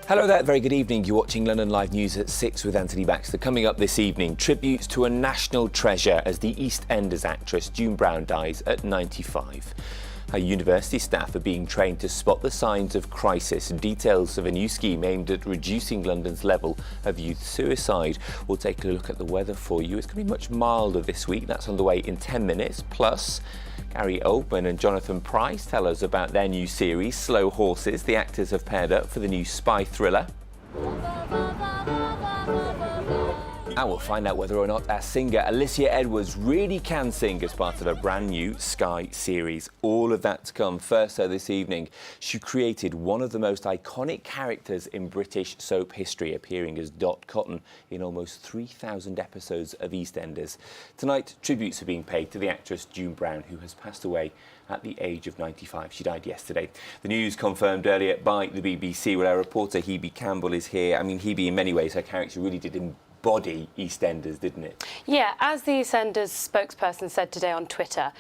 Hello there, very good evening. You're watching London Live News at 6 with Anthony Baxter. Coming up this evening, tributes to a national treasure as the EastEnders actress June Brown dies at 95. Her university staff are being trained to spot the signs of crisis. Details of a new scheme aimed at reducing London's level of youth suicide. We'll take a look at the weather for you. It's going to be much milder this week. That's on the way in 10 minutes. Plus, Gary Oldman and Jonathan Pryce tell us about their new series, Slow Horses. The actors have paired up for the new spy thriller. And we'll find out whether or not our singer Alicia Edwards really can sing as part of a brand new Sky series. All of that to come. First, though, this evening, she created one of the most iconic characters in British soap history, appearing as Dot Cotton in almost 3,000 episodes of EastEnders. Tonight, tributes are being paid to the actress June Brown, who has passed away at the age of 95. She died yesterday. The news confirmed earlier by the BBC, where our reporter Hebe Campbell is here. I mean, Hebe, in many ways, her character really did embody EastEnders, didn't it? Yeah, as the EastEnders spokesperson said today on Twitter,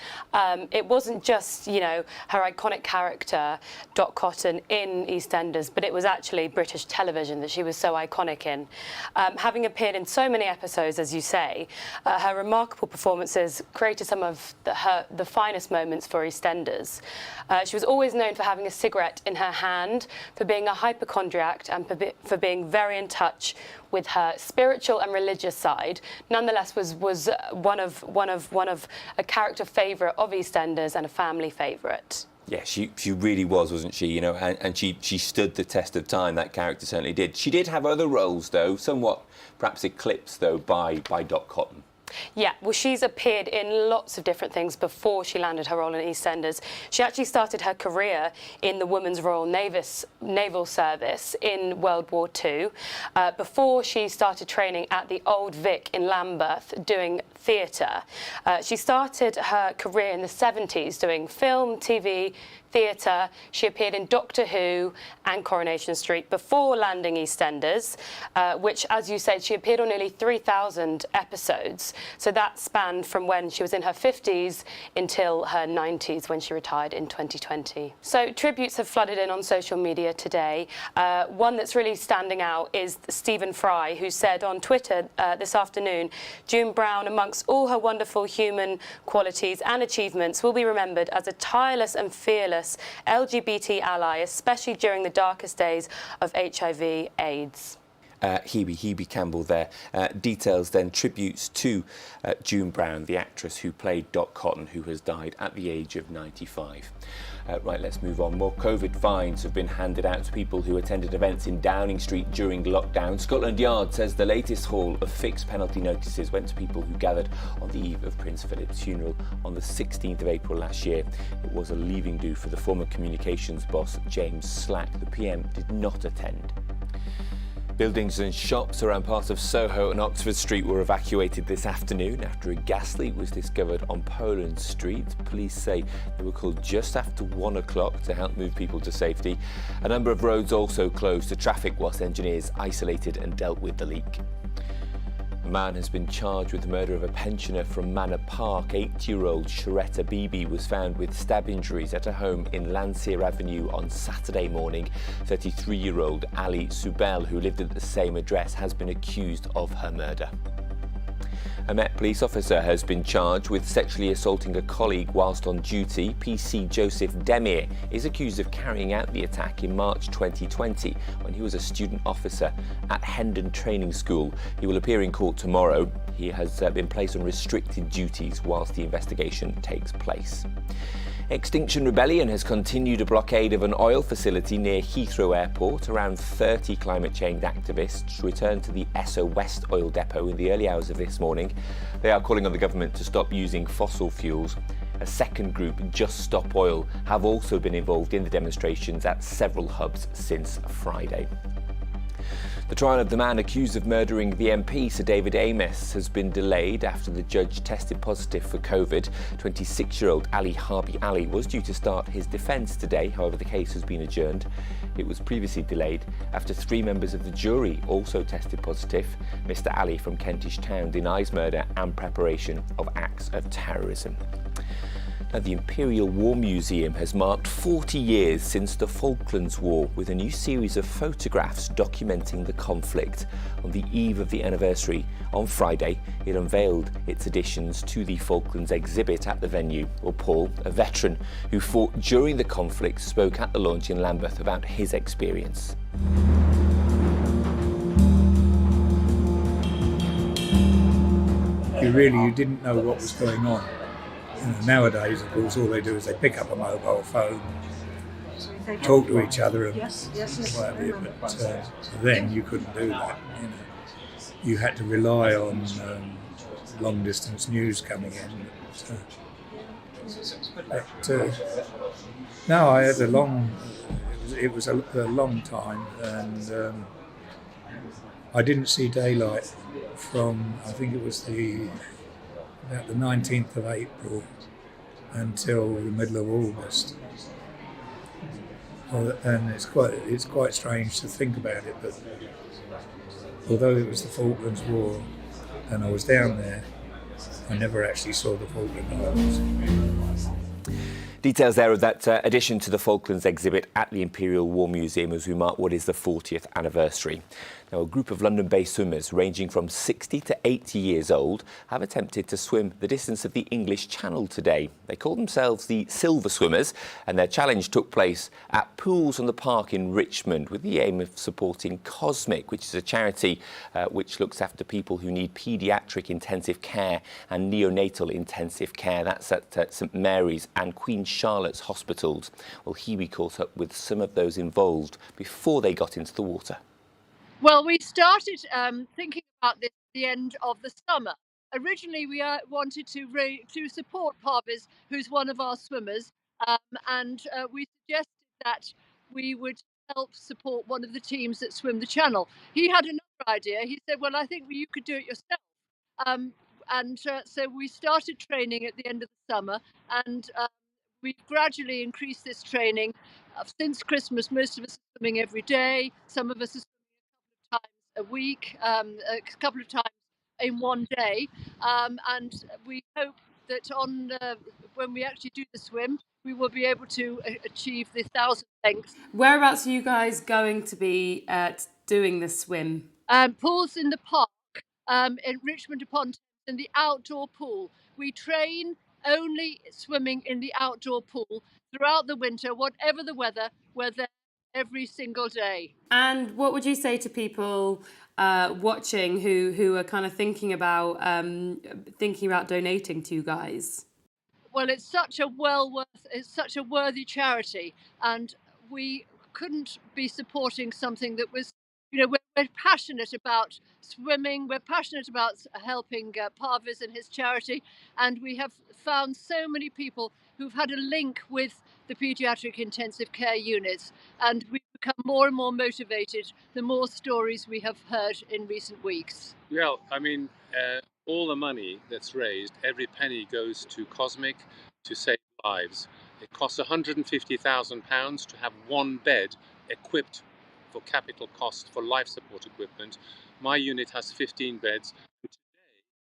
it wasn't just, you know, her iconic character, Dot Cotton, in EastEnders, but it was actually British television that she was so iconic in. Having appeared in so many episodes, as you say, her remarkable performances created some of the finest moments for EastEnders. She was always known for having a cigarette in her hand, for being a hypochondriac, and for being very in touch with her spiritual and religious side. Nonetheless, was one of a character favourite of EastEnders and a family favourite. Yeah, she really was, wasn't she? You know, and she stood the test of time. That character certainly did. She did have other roles, though, somewhat perhaps eclipsed, though, by Dot Cotton. Yeah, well, she's appeared in lots of different things before she landed her role in EastEnders. She actually started her career in the Women's Royal Naval Service in World War II, before she started training at the Old Vic in Lambeth doing theatre. She started her career in the 70s doing film, TV, theatre. She appeared in Doctor Who and Coronation Street before landing EastEnders, which, as you said, she appeared on nearly 3,000 episodes. So that spanned from when she was in her 50s until her 90s, when she retired in 2020. So tributes have flooded in on social media today. One that's really standing out is Stephen Fry, who said on Twitter this afternoon, June Brown, amongst all her wonderful human qualities and achievements, will be remembered as a tireless and fearless LGBT ally, especially during the darkest days of HIV/AIDS. Hebe Campbell there. Details then, tributes to June Brown, the actress who played Dot Cotton, who has died at the age of 95. Right, let's move on. More COVID fines have been handed out to people who attended events in Downing Street during lockdown. Scotland Yard says the latest haul of fixed penalty notices went to people who gathered on the eve of Prince Philip's funeral on the 16th of April last year. It was a leaving do for the former communications boss, James Slack. The PM did not attend. Buildings and shops around parts of Soho and Oxford Street were evacuated this afternoon after a gas leak was discovered on Poland Street. Police say they were called just after 1 o'clock to help move people to safety. A number of roads also closed to traffic whilst engineers isolated and dealt with the leak. A man has been charged with the murder of a pensioner from Manor Park. 8-year-old Sharetta Bibi was found with stab injuries at a home in Landseer Avenue on Saturday morning. 33-year-old Ali Subel, who lived at the same address, has been accused of her murder. A Met police officer has been charged with sexually assaulting a colleague whilst on duty. PC Joseph Demir is accused of carrying out the attack in March 2020 when he was a student officer at Hendon Training School. He will appear in court tomorrow. He has been placed on restricted duties whilst the investigation takes place. Extinction Rebellion has continued a blockade of an oil facility near Heathrow Airport. Around 30 climate change activists returned to the Esso West oil depot in the early hours of this morning. They are calling on the government to stop using fossil fuels. A second group, Just Stop Oil, have also been involved in the demonstrations at several hubs since Friday. The trial of the man accused of murdering the MP, Sir David Amess, has been delayed after the judge tested positive for COVID. 26-year-old Ali Harbi Ali was due to start his defence today. However, the case has been adjourned. It was previously delayed after 3 members of the jury also tested positive. Mr. Ali from Kentish Town denies murder and preparation of acts of terrorism. Now, the Imperial War Museum has marked 40 years since the Falklands War with a new series of photographs documenting the conflict. On the eve of the anniversary, on Friday, it unveiled its additions to the Falklands exhibit at the venue. Well, Paul, a veteran who fought during the conflict, spoke at the launch in Lambeth about his experience. You didn't know what was going on. Nowadays, of course, all they do is they pick up a mobile phone, talk to each other, and what have you. But then you couldn't do that. You had to rely on long-distance news coming in. No, I had a long. It was a long time, and I didn't see daylight from, I think it was about the 19th of April until the middle of August. And it's quite strange to think about it, but although it was the Falklands War and I was down there, I never actually saw the Falkland Islands. Details there of that addition to the Falklands exhibit at the Imperial War Museum as we mark what is the 40th anniversary. Now, a group of London-based swimmers ranging from 60 to 80 years old have attempted to swim the distance of the English Channel today. They call themselves the Silver Swimmers, and their challenge took place at Pools on the Park in Richmond with the aim of supporting Cosmic, which is a charity which looks after people who need paediatric intensive care and neonatal intensive care. That's at St Mary's and Queen Charlotte's hospitals. Well, here we caught up with some of those involved before they got into the water. Well, we started thinking about this at the end of the summer. Originally, we wanted to support Parviz, who's one of our swimmers, and we suggested that we would help support one of the teams that swim the channel. He had another idea. He said, well, I think you could do it yourself. So we started training at the end of the summer, and we've gradually increased this training. Since Christmas, most of us are swimming every day. Some of us are times a week, a couple of times in one day, and we hope that when we actually do the swim, we will be able to achieve the 1,000 lengths. Whereabouts are you guys going to be doing the swim? Pools in the park in Richmond upon Thames, in the outdoor pool. We train only swimming in the outdoor pool throughout the winter, whatever the weather. We're there every single day. And what would you say to people watching who are kind of thinking about donating to you guys? Well, it's such a worthy charity, and we couldn't be supporting something that was, we're passionate about swimming, we're passionate about helping Parviz and his charity, and we have found so many people who've had a link with the paediatric intensive care units, and we've become more and more motivated the more stories we have heard in recent weeks. Well, I mean, all the money that's raised, every penny goes to Cosmic to save lives. It costs £150,000 to have one bed equipped for capital cost for life support equipment. My unit has 15 beds. And today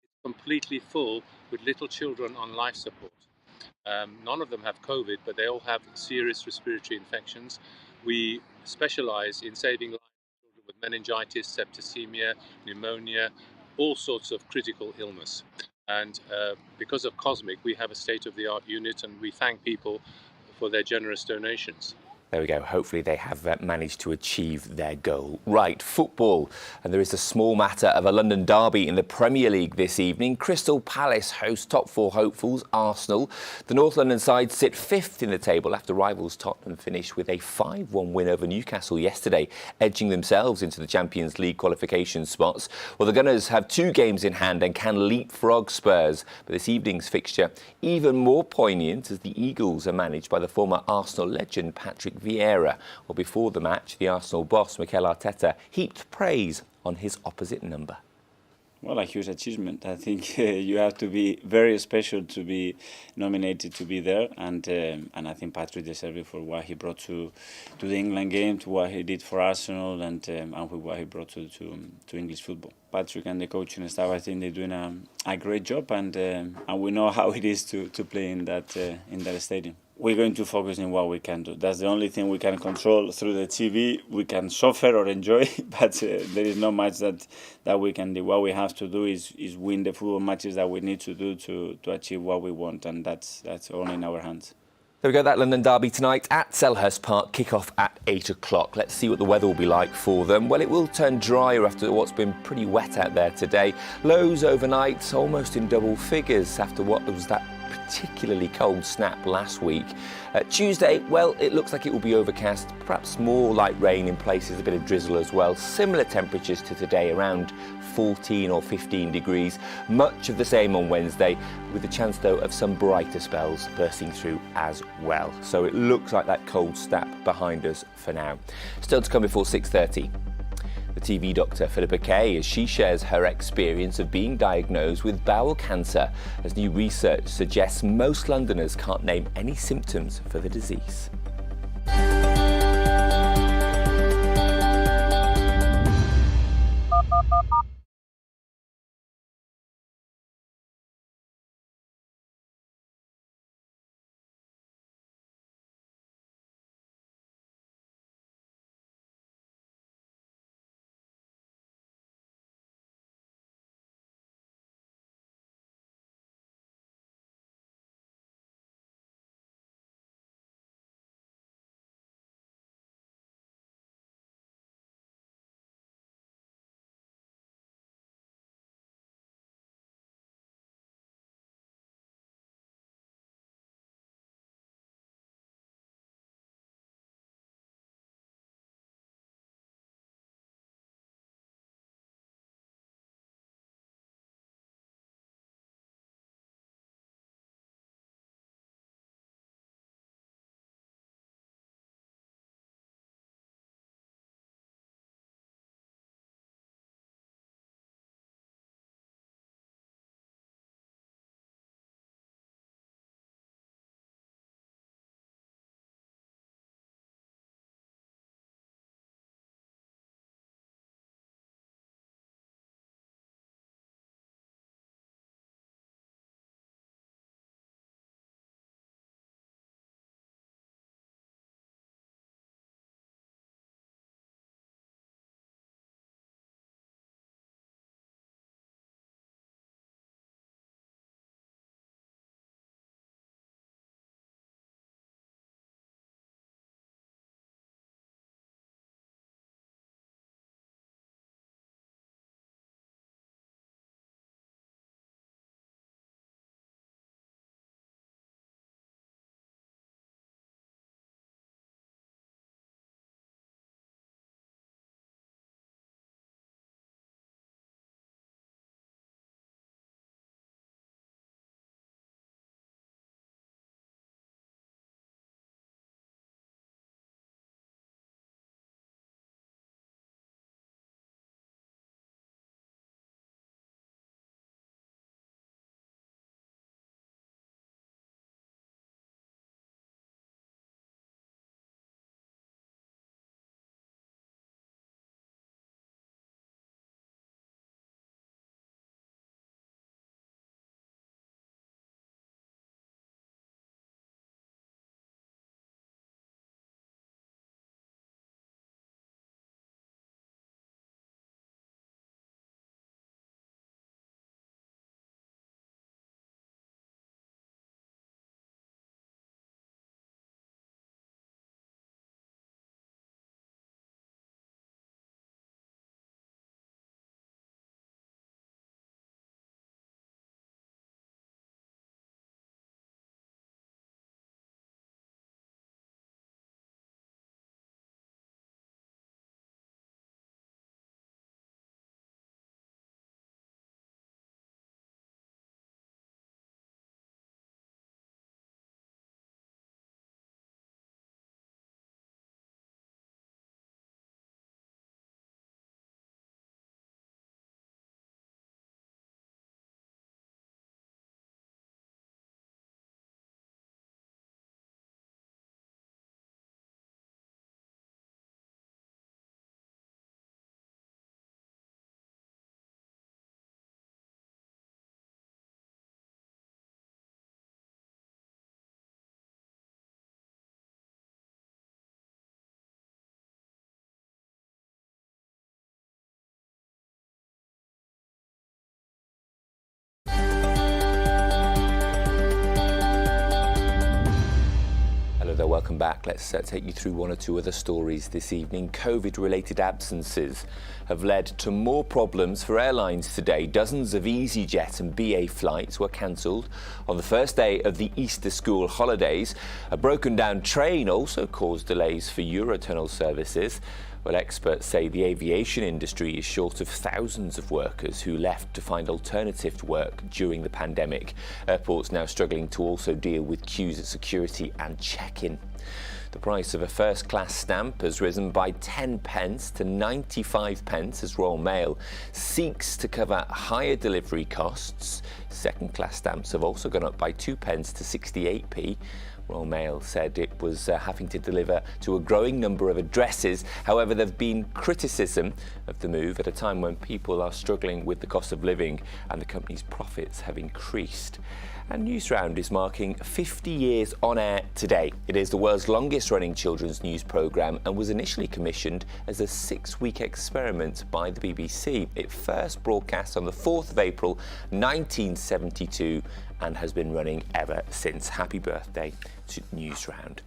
it's completely full with little children on life support. None of them have COVID, but they all have serious respiratory infections. We specialize in saving lives of children with meningitis, septicemia, pneumonia, all sorts of critical illness. And because of Cosmic, we have a state-of-the-art unit, and we thank people for their generous donations. There we go. Hopefully they have managed to achieve their goal. Right, football. And there is a small matter of a London derby in the Premier League this evening. Crystal Palace host top four hopefuls, Arsenal. The North London side sit fifth in the table after rivals Tottenham finished with a 5-1 win over Newcastle yesterday, edging themselves into the Champions League qualification spots. Well, the Gunners have 2 games in hand and can leapfrog Spurs. But this evening's fixture, even more poignant as the Eagles are managed by the former Arsenal legend Patrick Vieira. Well, before the match, the Arsenal boss, Mikel Arteta, heaped praise on his opposite number. Well, a huge achievement. I think you have to be very special to be nominated to be there, and I think Patrick deserves it for what he brought to the England game, to what he did for Arsenal, and what he brought to English football. Patrick and the coaching staff, I think they're doing a great job, and we know how it is to play in that stadium. We're going to focus on what we can do. That's the only thing we can control through the TV. We can suffer or enjoy, but there is not much that we can do. What we have to do is win the football matches that we need to do to achieve what we want, and that's only in our hands. There we go, that London derby tonight at Selhurst Park, kick-off at 8 o'clock. Let's see what the weather will be like for them. Well, it will turn drier after what's been pretty wet out there today. Lows overnight, almost in double figures after what was that particularly cold snap last week. Tuesday, well, it looks like it will be overcast, perhaps more light rain in places, a bit of drizzle as well. Similar temperatures to today, around 14 or 15 degrees. Much of the same on Wednesday, with the chance, though, of some brighter spells bursting through as well. So it looks like that cold snap behind us for now. Still to come before 6:30. The TV doctor Philippa Kay, as she shares her experience of being diagnosed with bowel cancer, as new research suggests most Londoners can't name any symptoms for the disease. welcome back. Let's take you through one or two other stories this evening. COVID-related absences have led to more problems for airlines today. Dozens of EasyJet and BA flights were cancelled on the first day of the Easter school holidays. A broken down train also caused delays for Eurotunnel services. Well, experts say the aviation industry is short of thousands of workers who left to find alternative work during the pandemic. Airports now struggling to also deal with queues at security and check-in. The price of a first-class stamp has risen by 10 pence to 95 pence as Royal Mail seeks to cover higher delivery costs. Second-class stamps have also gone up by 2 pence to 68p. Royal Mail said it was having to deliver to a growing number of addresses. However, there have been criticism of the move at a time when people are struggling with the cost of living and the company's profits have increased. And Newsround is marking 50 years on air today. It is the world's longest running children's news programme and was initially commissioned as a 6-week experiment by the BBC. It first broadcast on the 4th of April 1972 and has been running ever since. Happy birthday to Newsround.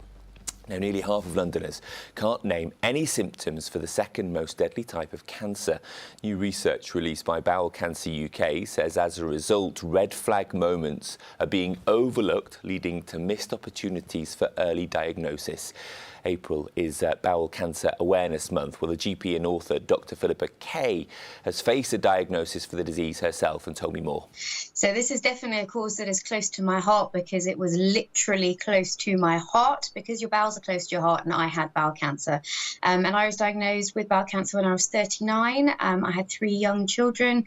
Now, nearly half of Londoners can't name any symptoms for the second most deadly type of cancer. New research released by Bowel Cancer UK says as a result, red flag moments are being overlooked, leading to missed opportunities for early diagnosis. April is Bowel Cancer Awareness Month. Well, the GP and author Dr. Philippa Kay has faced a diagnosis for the disease herself and told me more. So this is definitely a cause that is close to my heart because it was literally close to my heart because your bowels are close to your heart, and I had bowel cancer. And I was diagnosed with bowel cancer when I was 39. I had 3 young children.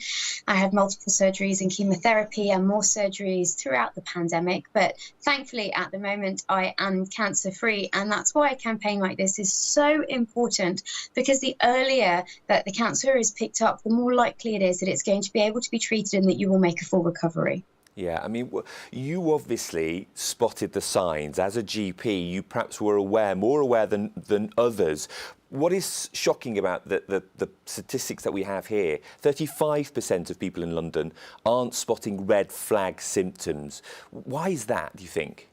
I had multiple surgeries and chemotherapy and more surgeries throughout the pandemic. But thankfully, at the moment, I am cancer-free, and that's why a campaign like this is so important, because the earlier that the cancer is picked up, the more likely it is that it's going to be able to be treated and that you will make a full recovery. Yeah, I mean, you obviously spotted the signs. As a GP, you perhaps were more aware than others. What is shocking about the statistics that we have here, 35% of people in London aren't spotting red flag symptoms. Why is that, do you think?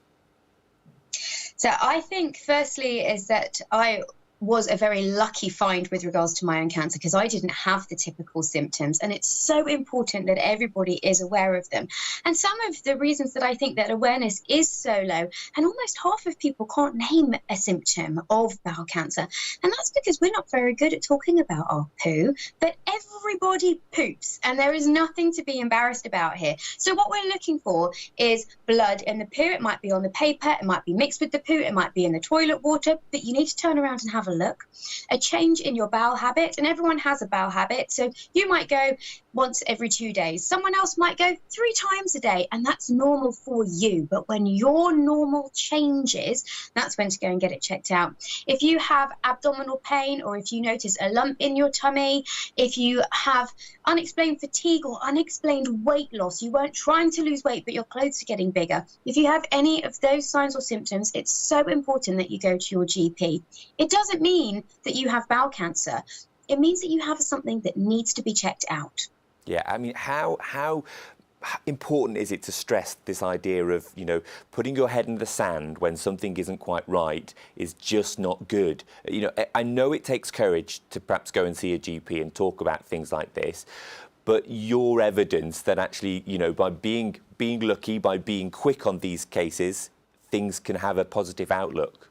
So I think firstly is that I was a very lucky find with regards to my own cancer because I didn't have the typical symptoms, and it's so important that everybody is aware of them. And some of the reasons that I think that awareness is so low, and almost half of people can't name a symptom of bowel cancer, and that's because we're not very good at talking about our poo, but everybody poops and there is nothing to be embarrassed about here. So what we're looking for is blood in the poo. It might be on the paper, it might be mixed with the poo, it might be in the toilet water, but you need to turn around and have a look. A change in your bowel habit, and everyone has a bowel habit, so you might go once every 2 days, someone else might go 3 times a day, and that's normal for you. But when your normal changes, that's when to go and get it checked out. If you have abdominal pain, or if you notice a lump in your tummy, if you have unexplained fatigue or unexplained weight loss, you weren't trying to lose weight but your clothes are getting bigger, if you have any of those signs or symptoms, it's so important that you go to your GP. It doesn't mean that you have bowel cancer. It means that you have something that needs to be checked out. Yeah, I mean, how important is it to stress this idea of, you know, putting your head in the sand when something isn't quite right is just not good? You know, I know it takes courage to perhaps go and see a GP and talk about things like this, but your evidence that actually, you know, by being lucky, by being quick on these cases, things can have a positive outlook.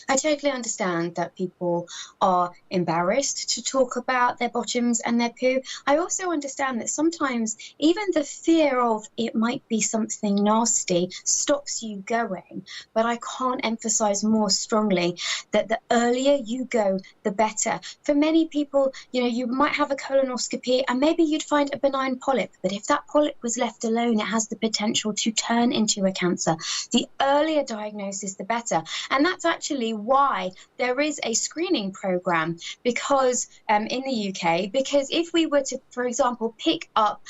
I totally understand that people are embarrassed to talk about their bottoms and their poo. I also understand that sometimes even the fear of it might be something nasty stops you going. But I can't emphasize more strongly that the earlier you go, the better. For many people, you know, you might have a colonoscopy and maybe you'd find a benign polyp. But if that polyp was left alone, it has the potential to turn into a cancer. The earlier diagnosis, the better. And that's actually why there is a screening program, because in the UK, because if we were to, for example, pick up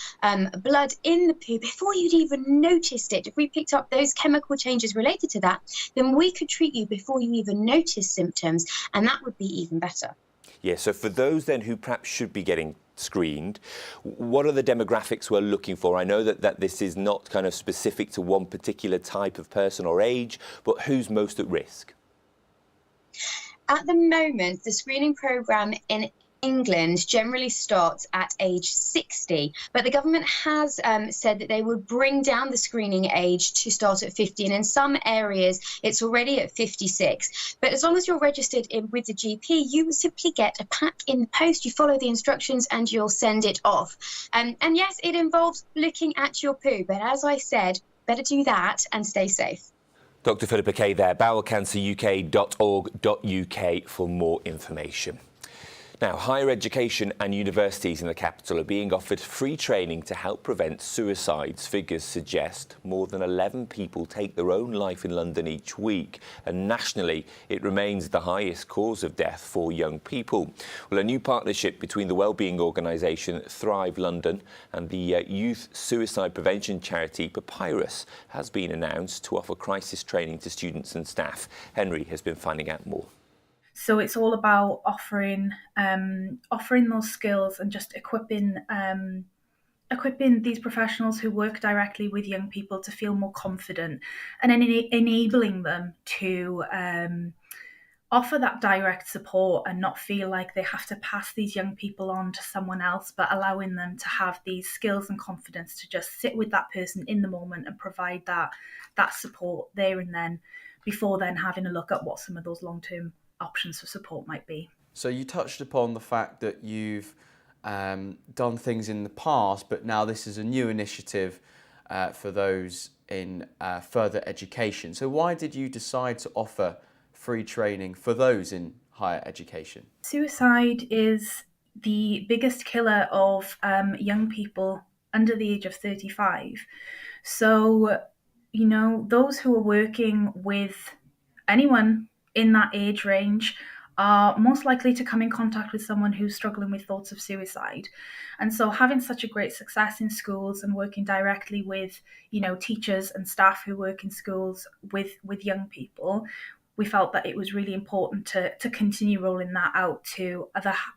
blood in the poo before you'd even noticed it, if we picked up those chemical changes related to that, then we could treat you before you even notice symptoms, and that would be even better. Yeah, so for those then who perhaps should be getting screened. What are the demographics we're looking for? I know that this is not kind of specific to one particular type of person or age, but who's most at risk? At the moment, the screening programme in England generally starts at age 60, but the government has said that they would bring down the screening age to start at 50, and in some areas it's already at 56. But as long as you're registered with the GP, you simply get a pack in the post, you follow the instructions and you'll send it off. And yes, it involves looking at your poo, but as I said, better do that and stay safe. Dr. Philippa Kay there, bowelcanceruk.org.uk for more information. Now, higher education and universities in the capital are being offered free training to help prevent suicides. Figures suggest more than 11 people take their own life in London each week, and nationally it remains the highest cause of death for young people. Well, a new partnership between the wellbeing organisation Thrive London and the youth suicide prevention charity Papyrus has been announced to offer crisis training to students and staff. Henry has been finding out more. So it's all about offering those skills and just equipping these professionals who work directly with young people to feel more confident, and then enabling them to offer that direct support and not feel like they have to pass these young people on to someone else, but allowing them to have these skills and confidence to just sit with that person in the moment and provide that support there and then, before then having a look at what some of those long-term options for support might be. So you touched upon the fact that you've done things in the past, but now this is a new initiative for those in further education. So why did you decide to offer free training for those in higher education? Suicide is the biggest killer of young people under the age of 35. So, those who are working with anyone in that age range are most likely to come in contact with someone who's struggling with thoughts of suicide. And so having such a great success in schools and working directly with, teachers and staff who work in schools with young people, we felt that it was really important to continue rolling that out to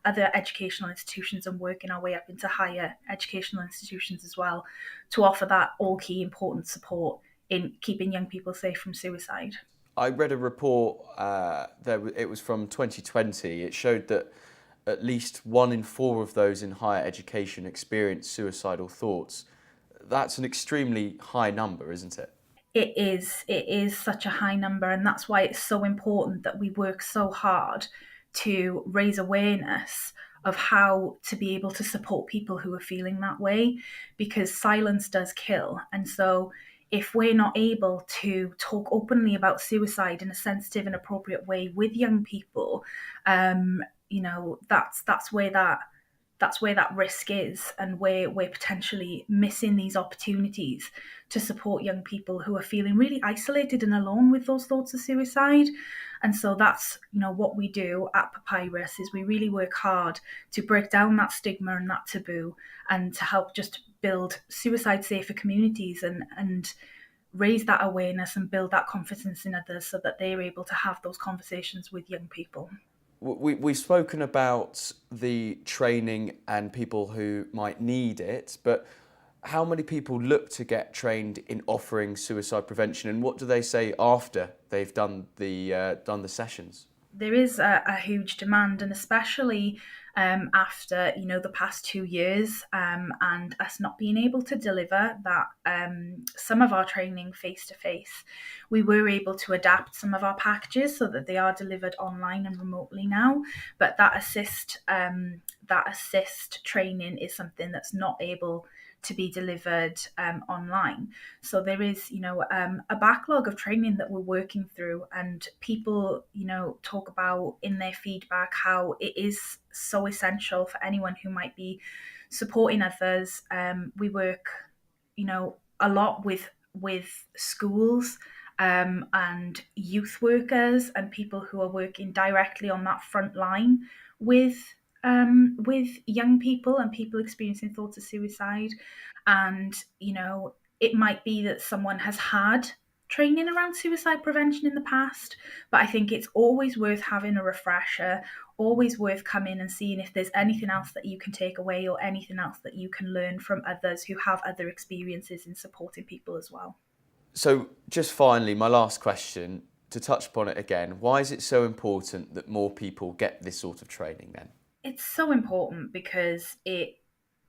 other educational institutions and working our way up into higher educational institutions as well, to offer that all key important support in keeping young people safe from suicide. I read a report, it was from 2020. It showed that at least 1 in 4 of those in higher education experience suicidal thoughts. That's an extremely high number, isn't it? It is such a high number, and that's why it's so important that we work so hard to raise awareness of how to be able to support people who are feeling that way, because silence does kill. And so if we're not able to talk openly about suicide in a sensitive and appropriate way with young people, that's where that risk is, and we're potentially missing these opportunities to support young people who are feeling really isolated and alone with those thoughts of suicide. And so that's what we do at Papyrus, is we really work hard to break down that stigma and that taboo, and to help just build suicide safer communities and raise that awareness and build that confidence in others so that they're able to have those conversations with young people. We've spoken about the training and people who might need it, but how many people look to get trained in offering suicide prevention, and what do they say after they've done the sessions? There is a huge demand, and especially after the past 2 years and us not being able to deliver that some of our training face to face, we were able to adapt some of our packages so that they are delivered online and remotely now. But that assist training is something that's not able to be delivered online. So there is, a backlog of training that we're working through, and people, talk about in their feedback how it is so essential for anyone who might be supporting others. We work, a lot with schools and youth workers and people who are working directly on that front line with young people and people experiencing thoughts of suicide. And it might be that someone has had training around suicide prevention in the past, but I think it's always worth having a refresher always worth coming and seeing if there's anything else that you can take away or anything else that you can learn from others who have other experiences in supporting people as well. So just finally, my last question, to touch upon it again, why is it so important that more people get this sort of training then? It's so important because it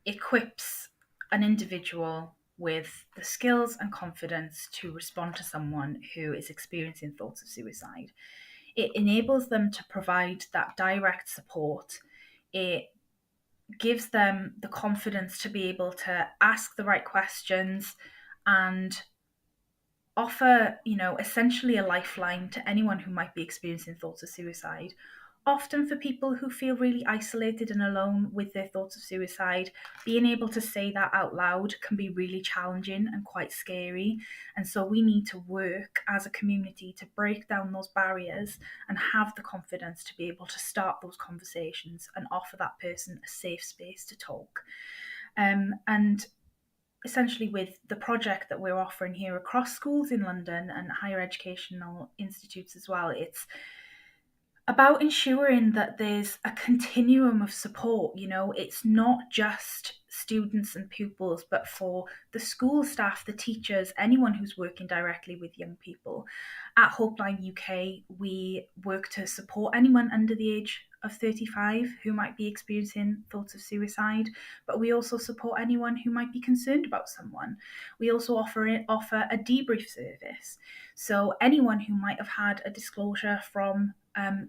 equips an individual with the skills and confidence to respond to someone who is experiencing thoughts of suicide. It enables them to provide that direct support. It gives them the confidence to be able to ask the right questions and offer, essentially a lifeline to anyone who might be experiencing thoughts of suicide. Often for people who feel really isolated and alone with their thoughts of suicide, being able to say that out loud can be really challenging and quite scary. And so we need to work as a community to break down those barriers and have the confidence to be able to start those conversations and offer that person a safe space to talk. And essentially with the project that we're offering here across schools in London and higher educational institutes as well, it's about ensuring that there's a continuum of support. It's not just students and pupils, but for the school staff, the teachers, anyone who's working directly with young people. At Hopeline UK, we work to support anyone under the age of 35 who might be experiencing thoughts of suicide, but we also support anyone who might be concerned about someone. We also offer a debrief service. So anyone who might have had a disclosure from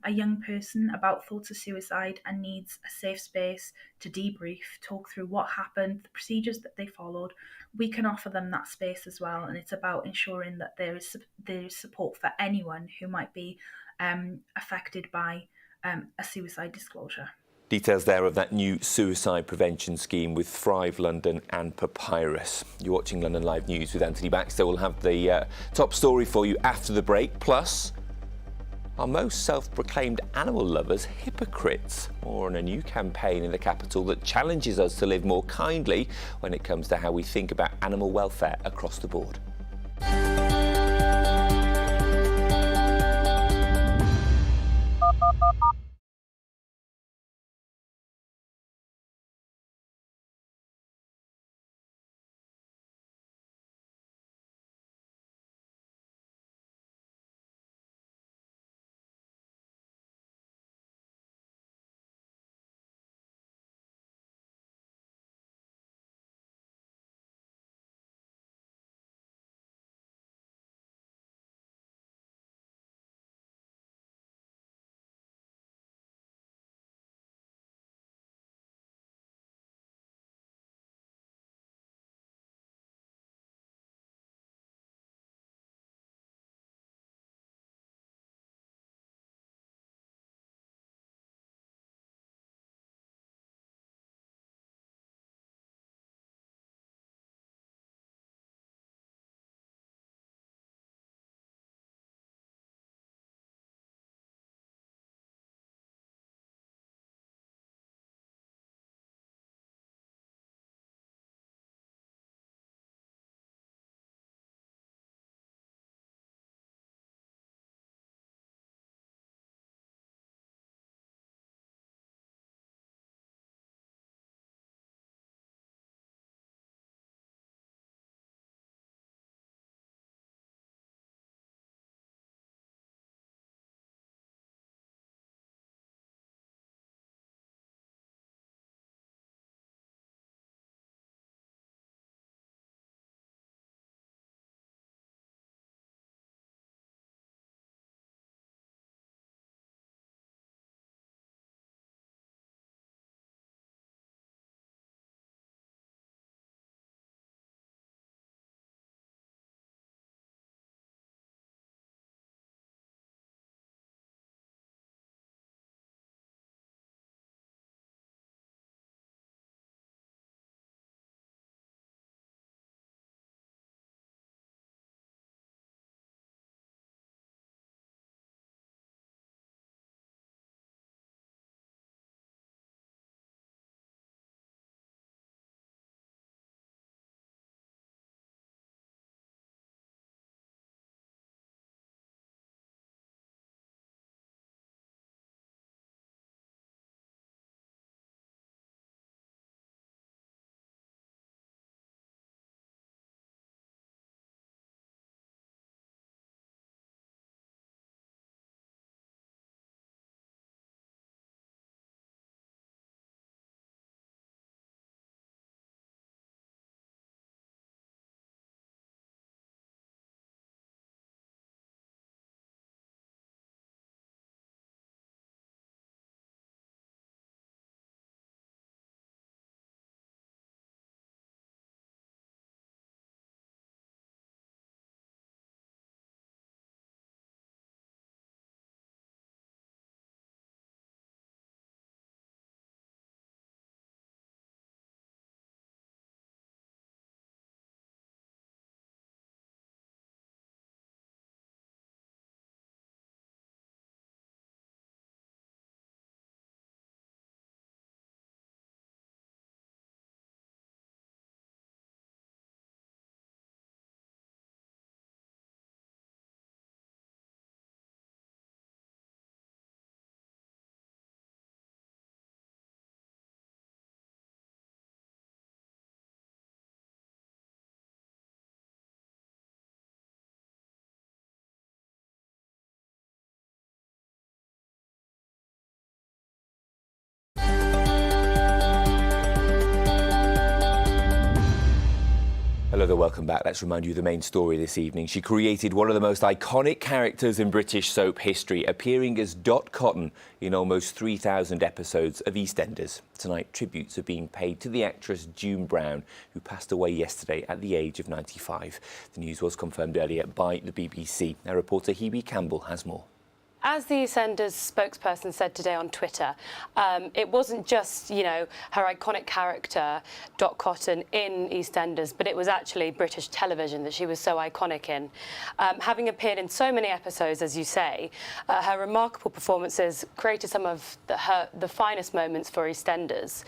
a young person about thoughts of suicide and needs a safe space to debrief, talk through what happened, the procedures that they followed, we can offer them that space as well. And it's about ensuring that there is support for anyone who might be affected by a suicide disclosure. Details there of that new suicide prevention scheme with Thrive London and Papyrus. You're watching London Live News with Anthony Baxter. We'll have the top story for you after the break. Plus, are most self-proclaimed animal lovers hypocrites? Or on a new campaign in the capital that challenges us to live more kindly when it comes to how we think about animal welfare across the board. Hello there, welcome back. Let's remind you of the main story this evening. She created one of the most iconic characters in British soap history, appearing as Dot Cotton in almost 3,000 episodes of EastEnders. Tonight, tributes are being paid to the actress June Brown, who passed away yesterday at the age of 95. The news was confirmed earlier by the BBC. Our reporter Hebe Campbell has more. As the EastEnders spokesperson said today on Twitter, it wasn't just, her iconic character, Dot Cotton, in EastEnders, but it was actually British television that she was so iconic in. Having appeared in so many episodes, as you say, her remarkable performances created some of the finest moments for EastEnders.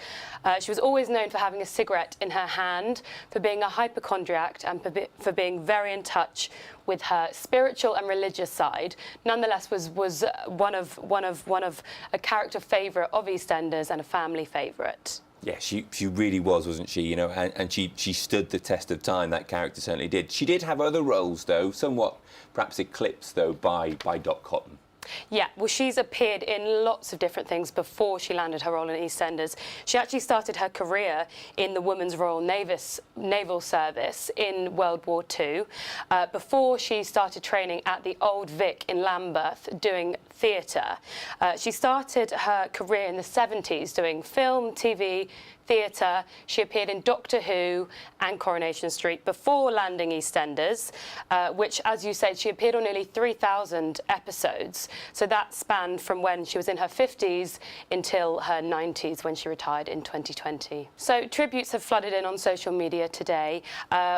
She was always known for having a cigarette in her hand, for being a hypochondriac, and for being very in touch with her spiritual and religious side. Nonetheless, was one of a character favourite of EastEnders and a family favourite. Yeah, she really was, wasn't she? And she stood the test of time. That character certainly did. She did have other roles, though, somewhat perhaps eclipsed, though, by Dot Cotton. Yeah, well, she's appeared in lots of different things before she landed her role in EastEnders. She actually started her career in the Women's Royal Naval Service in World War II, before she started training at the Old Vic in Lambeth doing theatre. She started her career in the 70s doing film, TV, theatre. She appeared in Doctor Who and Coronation Street before landing EastEnders, which, as you said, she appeared on nearly 3,000 episodes. So that spanned from when she was in her 50s until her 90s when she retired in 2020. So tributes have flooded in on social media today.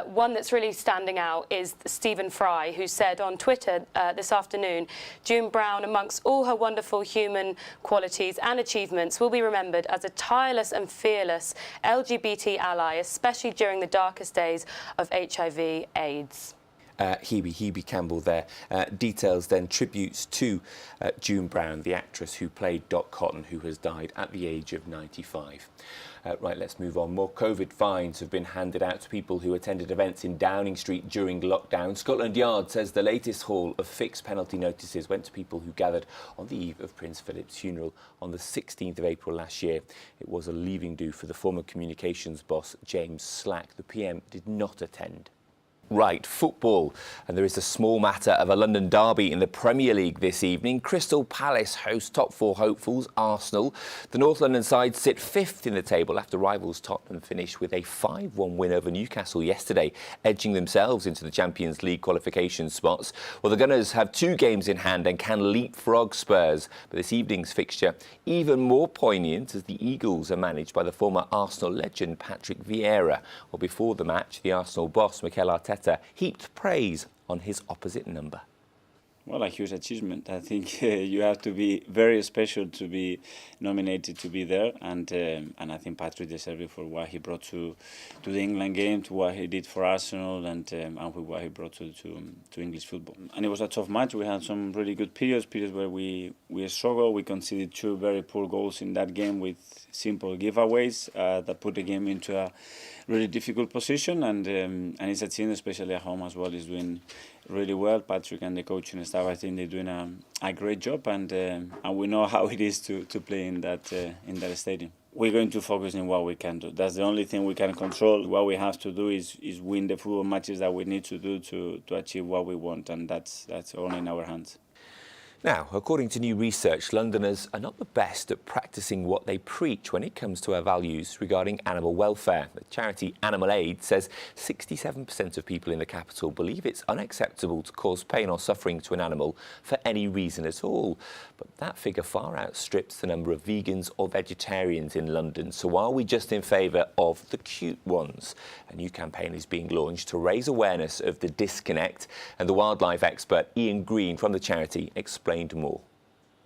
One that's really standing out is Stephen Fry, who said on Twitter this afternoon, June Brown, amongst all her wonderful human qualities and achievements, will be remembered as a tireless and fearless LGBT ally, especially during the darkest days of HIV/AIDS. Hebe Campbell there. Details then, tributes to June Brown, the actress who played Dot Cotton, who has died at the age of 95. Right, let's move on. More COVID fines have been handed out to people who attended events in Downing Street during lockdown. Scotland Yard says the latest haul of fixed penalty notices went to people who gathered on the eve of Prince Philip's funeral on the 16th of April last year. It was a leaving do for the former communications boss, James Slack. The PM did not attend. Right, football. And there is a small matter of a London derby in the Premier League this evening. Crystal Palace host top four hopefuls, Arsenal. The North London side sit fifth in the table after rivals Tottenham finished with a 5-1 win over Newcastle yesterday, edging themselves into the Champions League qualification spots. Well, the Gunners have 2 games in hand and can leapfrog Spurs. But this evening's fixture, even more poignant as the Eagles are managed by the former Arsenal legend Patrick Vieira. Well, before the match, the Arsenal boss, Mikel Arteta, heaped praise on his opposite number. Well, a huge achievement. I think you have to be very special to be nominated to be there, and I think Patrick deserves it for what he brought to the England game, to what he did for Arsenal, and what he brought to English football. And it was a tough match. We had some really good periods where we struggled. We conceded 2 very poor goals in that game with simple giveaways that put the game into a really difficult position, and it's a team, especially at home as well, is doing really well. Patrick and the coaching staff, I think they're doing a great job, and we know how it is to play in that stadium. We're going to focus on what we can do. That's the only thing we can control. What we have to do is win the football matches that we need to do to achieve what we want, and that's all in our hands. Now, according to new research, Londoners are not the best at practising what they preach when it comes to our values regarding animal welfare. The charity Animal Aid says 67% of people in the capital believe it's unacceptable to cause pain or suffering to an animal for any reason at all. But that figure far outstrips the number of vegans or vegetarians in London. So are we just in favour of the cute ones? A new campaign is being launched to raise awareness of the disconnect, and the wildlife expert Ian Green from the charity explained more.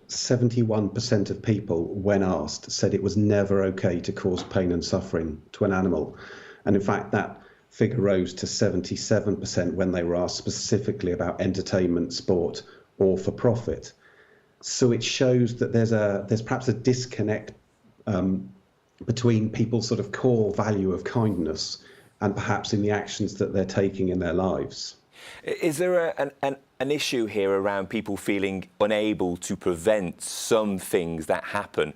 71% of people, when asked, said it was never okay to cause pain and suffering to an animal. And in fact, that figure rose to 77% when they were asked specifically about entertainment, sport, or for profit. So it shows that there's perhaps a disconnect between people's sort of core value of kindness and perhaps in the actions that they're taking in their lives. Is there an issue here around people feeling unable to prevent some things that happen,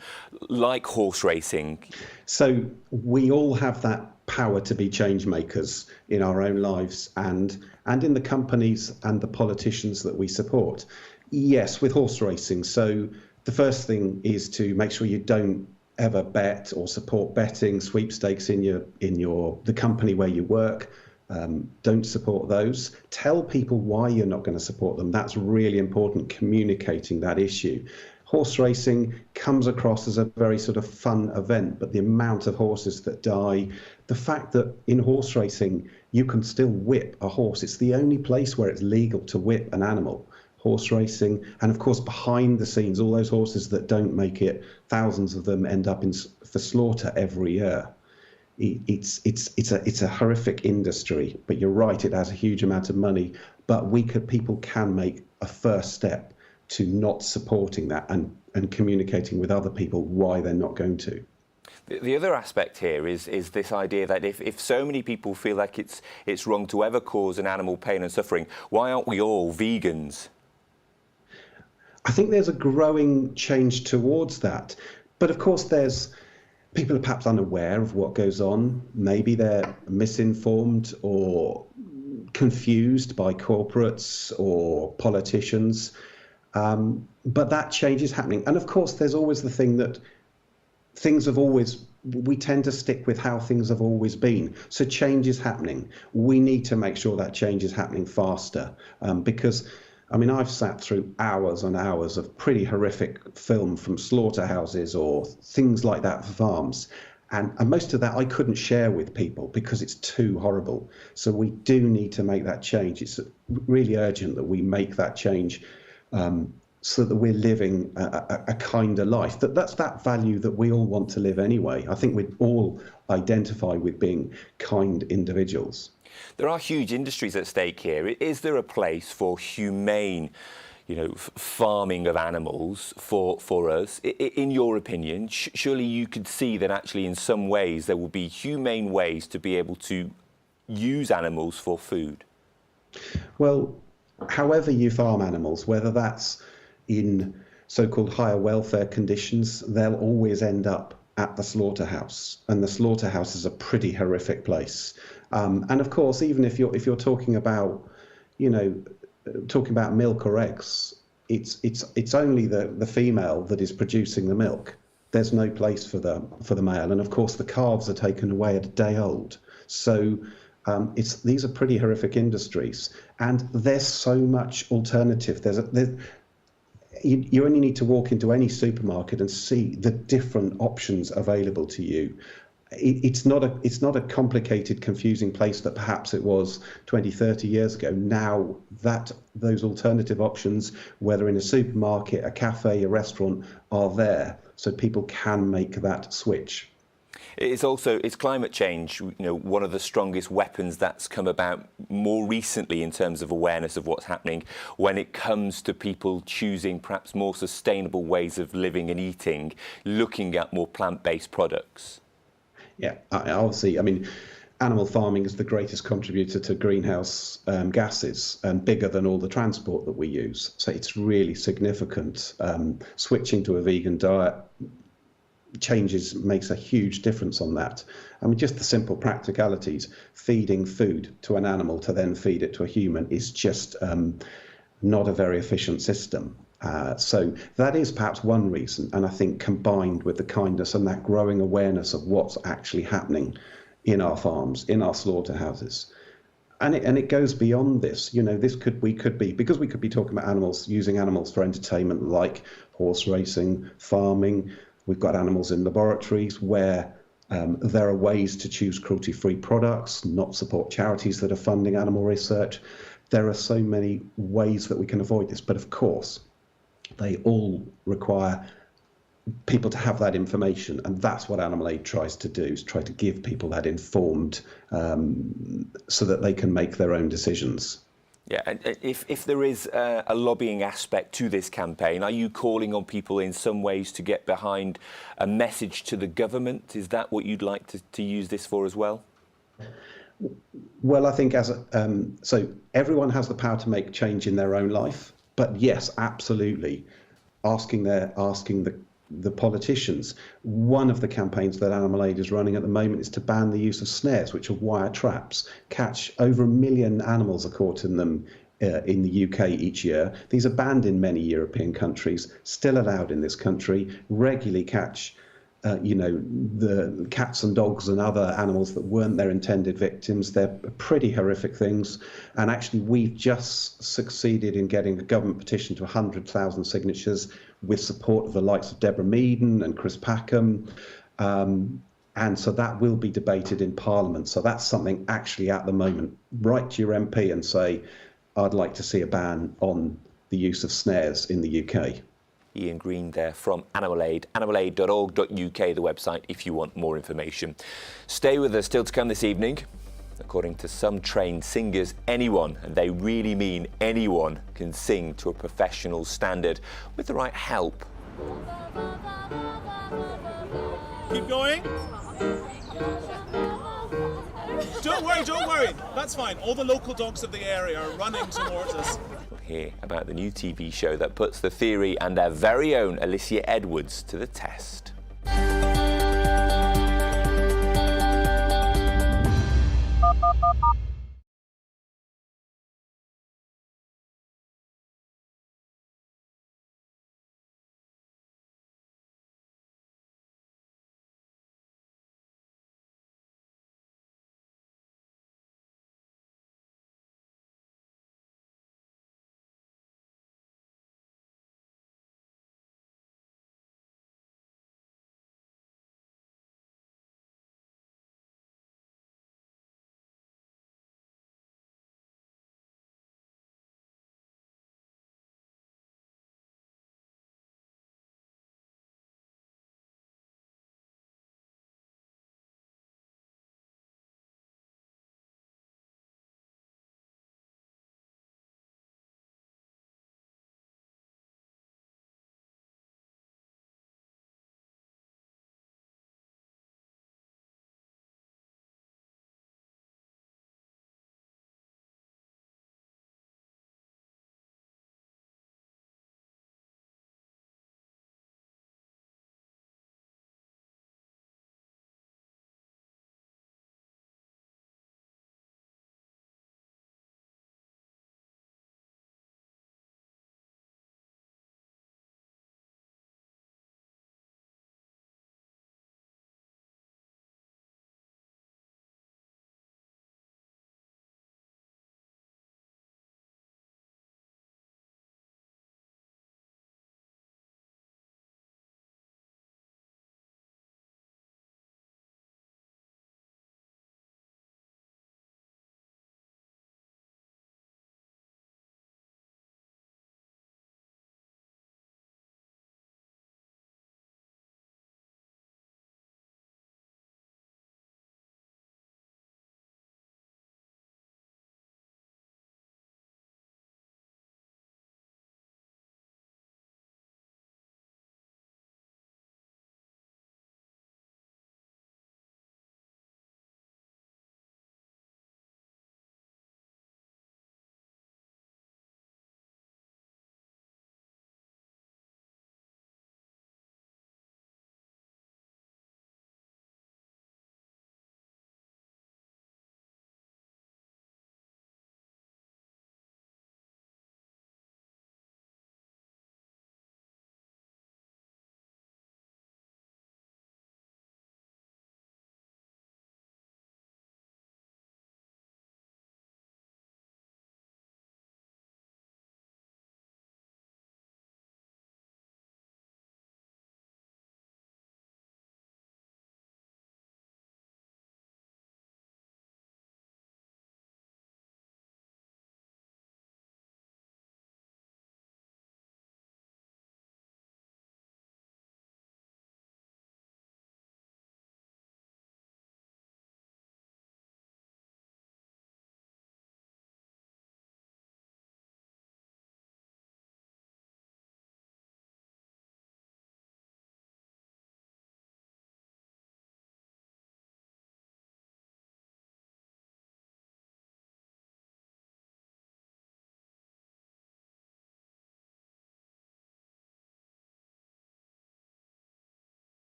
like horse racing? So we all have that power to be change makers in our own lives and in the companies and the politicians that we support. Yes, with horse racing. So the first thing is to make sure you don't ever bet or support betting, sweepstakes in the company where you work. Don't support those. Tell people why you're not going to support them. That's really important, communicating that issue. Horse racing comes across as a very sort of fun event, but the amount of horses that die, the fact that in horse racing you can still whip a horse, it's the only place where it's legal to whip an animal. Horse racing, and of course behind the scenes, all those horses that don't make it, thousands of them end up for slaughter every year. It's a horrific industry, but you're right, it has a huge amount of money. But people can make a first step to not supporting that and communicating with other people why they're not going to. The other aspect here is this idea that if so many people feel like it's wrong to ever cause an animal pain and suffering, why aren't we all vegans? I think there's a growing change towards that. But of course, people are perhaps unaware of what goes on. Maybe they're misinformed or confused by corporates or politicians. But that change is happening. And of course, there's always the thing that we tend to stick with how things have always been. So change is happening. We need to make sure that change is happening faster because I mean, I've sat through hours and hours of pretty horrific film from slaughterhouses or things like that for farms. And most of that I couldn't share with people because it's too horrible. So we do need to make that change. It's really urgent that we make that change so that we're living a kinder life. That's that value that we all want to live anyway. I think we all identify with being kind individuals. There are huge industries at stake here. Is there a place for humane, farming of animals for us? In your opinion, surely you could see that actually in some ways there will be humane ways to be able to use animals for food. Well, however you farm animals, whether that's in so-called higher welfare conditions, they'll always end up at the slaughterhouse, and the slaughterhouse is a pretty horrific place. And of course, even if you're talking about, milk or eggs, it's only the female that is producing the milk. There's no place for the male, and of course the calves are taken away at a day old. So these are pretty horrific industries, and there's so much alternative. You only need to walk into any supermarket and see the different options available to you. It's not a complicated, confusing place that perhaps it was 20, 30 years ago. Now that those alternative options, whether in a supermarket, a cafe, a restaurant, are there, so people can make that switch. It's climate change, one of the strongest weapons that's come about more recently in terms of awareness of what's happening when it comes to people choosing perhaps more sustainable ways of living and eating, looking at more plant-based products. Yeah, obviously, I mean, animal farming is the greatest contributor to greenhouse gases and bigger than all the transport that we use. So it's really significant. Switching to a vegan diet makes a huge difference on that. I mean, just the simple practicalities, feeding food to an animal to then feed it to a human is just not a very efficient system. So that is perhaps one reason, and I think combined with the kindness and that growing awareness of what's actually happening in our farms, in our slaughterhouses. And it goes beyond this. We could be talking about animals, using animals for entertainment like horse racing, farming. We've got animals in laboratories where there are ways to choose cruelty-free products, not support charities that are funding animal research. There are so many ways that we can avoid this, but of course, they all require people to have that information, and that's what Animal Aid tries to do, is try to give people that informed so that they can make their own decisions. Yeah, and if there is a lobbying aspect to this campaign, are you calling on people in some ways to get behind a message to the government? Is that what you'd like to use this for as well? Well, I think so everyone has the power to make change in their own life. But yes, absolutely, asking the the politicians. One of the campaigns that Animal Aid is running at the moment is to ban the use of snares, which are wire traps. Catch over 1 million animals are caught in them in the UK each year. These are banned in many European countries, still allowed in this country. Regularly catch the cats and dogs and other animals that weren't their intended victims. They're pretty horrific things. And actually, we've just succeeded in getting a government petition to 100,000 signatures with support of the likes of Deborah Meaden and Chris Packham. And so that will be debated in Parliament. So that's something actually at the moment. Write to your MP and say, I'd like to see a ban on the use of snares in the UK. Ian Green there from Animal Aid, animalaid.org.uk, the website, if you want more information. Stay with us, still to come this evening. According to some trained singers, anyone, and they really mean anyone, can sing to a professional standard with the right help. Keep going. Don't worry. That's fine. All the local dogs of the area are running towards us. We'll hear about the new TV show that puts the theory and our very own Alicia Edwards to the test.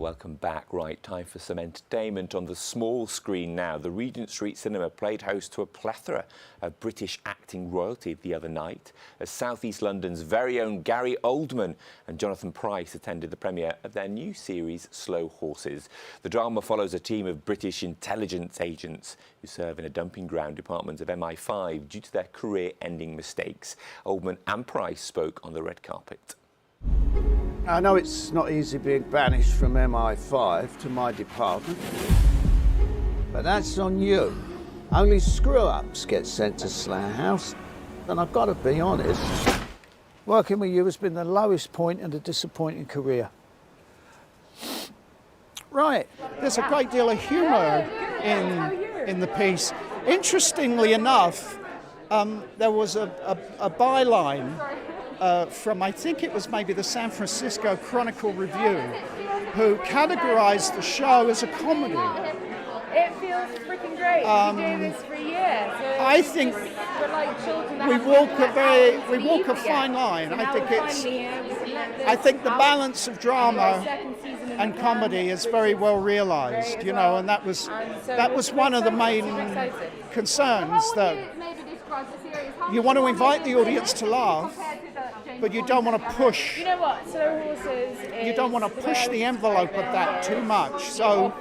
welcome back. Right, time for some entertainment on the small screen now. The Regent Street Cinema played host to a plethora of British acting royalty the other night as South East London's very own Gary Oldman and Jonathan Pryce attended the premiere of their new series, Slow Horses. The drama follows a team of British intelligence agents who serve in a dumping ground department of MI5 due to their career-ending mistakes. Oldman and Pryce spoke on the red carpet. I know it's not easy being banished from MI5 to my department, but that's on you. Only screw-ups get sent to Slough House, and I've got to be honest, working with you has been the lowest point in a disappointing career. Right, there's a great deal of humour in the piece. Interestingly enough, there was a byline from, I think it was maybe the San Francisco Chronicle Review, who categorised the show as a comedy. It feels freaking great. We do this for a year. So I think we walk a fine line. I think the balance of drama and comedy is very well realised, you know, and that was one of the main concerns, that you want to invite the audience to laugh, but you don't want to push. You know what? Slow Horses is, you don't want to push the envelope of that too much. So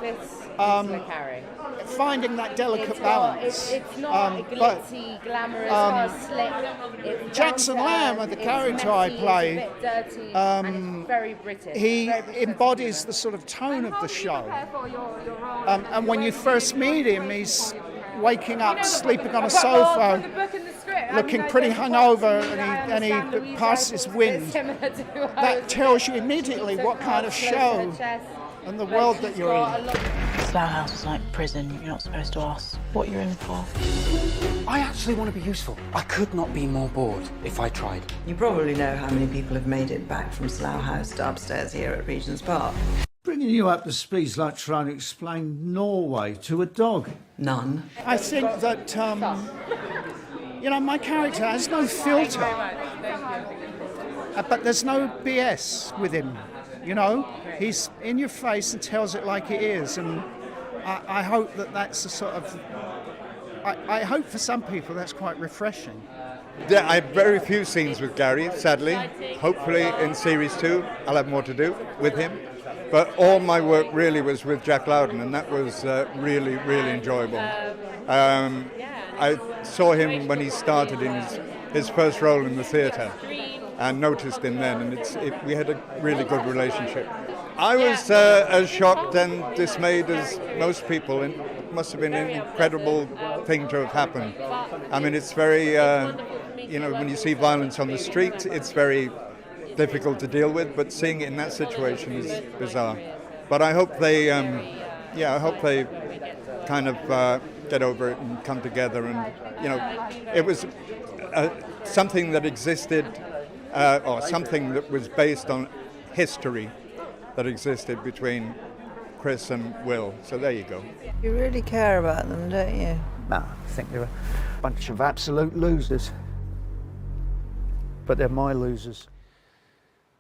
finding that delicate balance. It's not glitzy, glamorous, slick. Jackson Lamb, the character I play, it's a bit dirty, and it's very British. He embodies the sort of tone of the show. And when you first meet him, he's waking up, sleeping on a sofa, looking pretty hungover, and he passes wind. That tells you immediately what kind of show and the world that you're in. Slough House is like prison. You're not supposed to ask what you're in for. I actually want to be useful. I could not be more bored if I tried. You probably know how many people have made it back from Slough House to upstairs here at Regent's Park. Bringing you up to speed is like trying to explain Norway to a dog. None. I think that, you know, my character has no filter. But there's no BS with him, you know? He's in your face and tells it like it is. And I hope that that's a sort of... I hope for some people that's quite refreshing. Yeah, I have very few scenes with Gary, sadly. Hopefully in Series 2 I'll have more to do with him. But all my work really was with Jack Loudon, and that was really, really enjoyable. I saw him when he started in his first role in the theatre, and noticed him then, and we had a really good relationship. I was as shocked and dismayed as most people. It must have been an incredible thing to have happened. I mean, it's very, you know, when you see violence on the street, it's very difficult to deal with, but seeing it in that situation is bizarre. But I hope they, I hope they kind of get over it and come together. And, you know, it was something that existed, or something that was based on history that existed between Chris and Will. So there you go. You really care about them, don't you? No, I think they're a bunch of absolute losers. But they're my losers.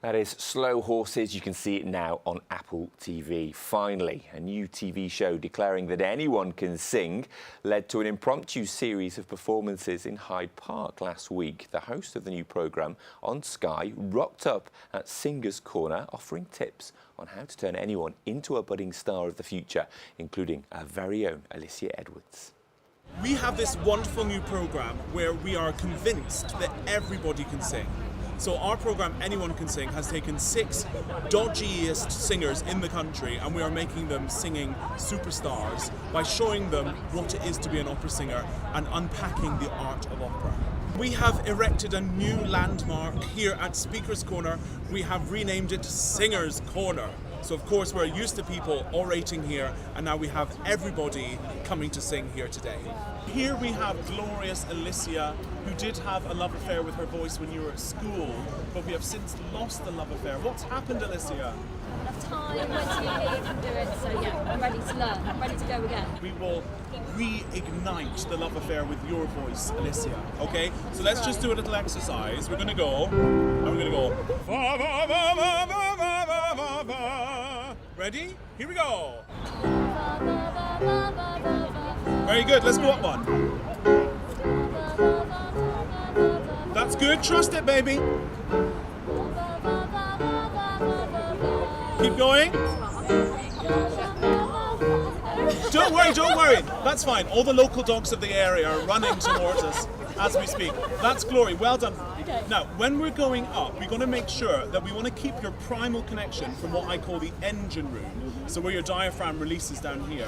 That is Slow Horses. You can see it now on Apple TV. Finally, a new TV show declaring that anyone can sing led to an impromptu series of performances in Hyde Park last week. The host of the new programme on Sky rocked up at Singers Corner, offering tips on how to turn anyone into a budding star of the future, including our very own Alicia Edwards. We have this wonderful new programme where we are convinced that everybody can sing. So our programme, Anyone Can Sing, has taken 6 dodgiest singers in the country, and we are making them singing superstars by showing them what it is to be an opera singer and unpacking the art of opera. We have erected a new landmark here at Speaker's Corner. We have renamed it Singers Corner. So of course we're used to people orating here, and now we have everybody coming to sing here today. Here we have glorious Alicia, who did have a love affair with her voice when you were at school, but we have since lost the love affair. What's happened, Alicia? Enough time, went to uni, can do it, so yeah, I'm ready to learn, I'm ready to go again. We will reignite the love affair with your voice, Alicia, okay? So let's just do a little exercise. We're gonna go, and we're gonna go, va, va, va, va, va, va, va, va, va. Ready? Here we go. Very good. Let's go up one. That's good. Trust it, baby. Keep going. Don't worry, don't worry. That's fine. All the local dogs of the area are running towards us as we speak. That's glory. Well done. Now, when we're going up, we're going to make sure that we want to keep your primal connection from what I call the engine room, so where your diaphragm releases down here,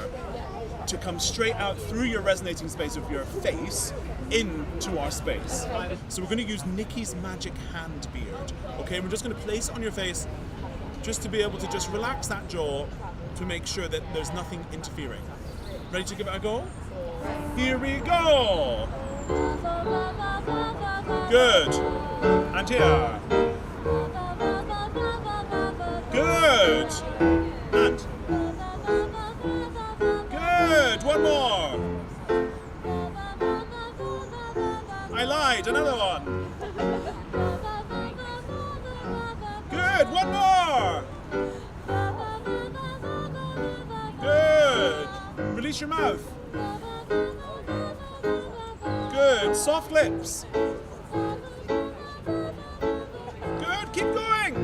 to come straight out through your resonating space of your face into our space. So we're going to use Nikki's magic hand beard. Okay, we're just going to place it on your face just to be able to just relax that jaw to make sure that there's nothing interfering. Ready to give it a go? Here we go! Good. And here. Good. And. Good. One more. I lied. Another one. Good. One more. Good. Release your mouth. Good. Soft lips. Good. Keep going.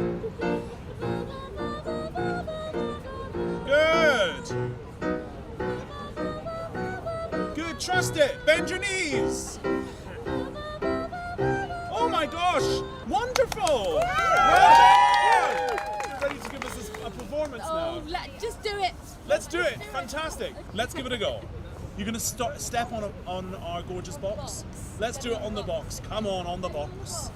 Good. Good. Trust it. Bend your knees. Oh my gosh. Wonderful. Well done. You're ready to give us a performance now. Just do it. Let's do it. Fantastic. Let's give it a go. You're going to step on our gorgeous box. Let's do it on the box. Come on the box.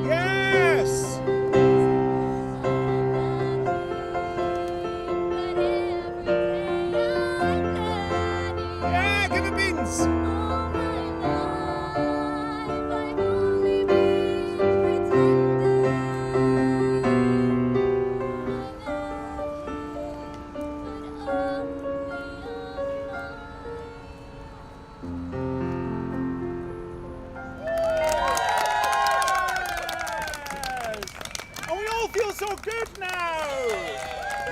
Yes! Yeah, give it beans! And we all feel so good now!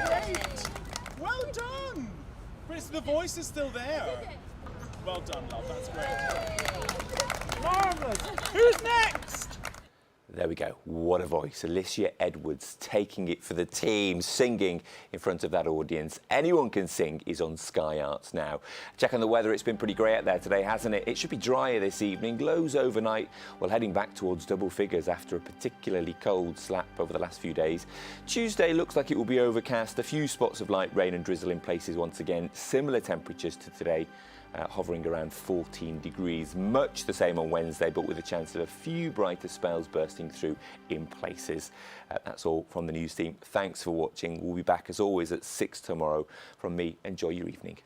Great! Well done! Chris, the voice is still there. Well done, love, that's great. Marvellous! Who's next? There we go. What a voice. Alicia Edwards taking it for the team, singing in front of that audience. Anyone Can Sing is on Sky Arts now. Check on the weather. It's been pretty grey out there today, hasn't it? It should be drier this evening. Lows overnight. Well, heading back towards double figures after a particularly cold slap over the last few days. Tuesday looks like it will be overcast. A few spots of light rain and drizzle in places once again. Similar temperatures to today. Hovering around 14 degrees, much the same on Wednesday, but with a chance of a few brighter spells bursting through in places. That's all from the news team. Thanks for watching. We'll be back as always at 6 tomorrow. From me, enjoy your evening.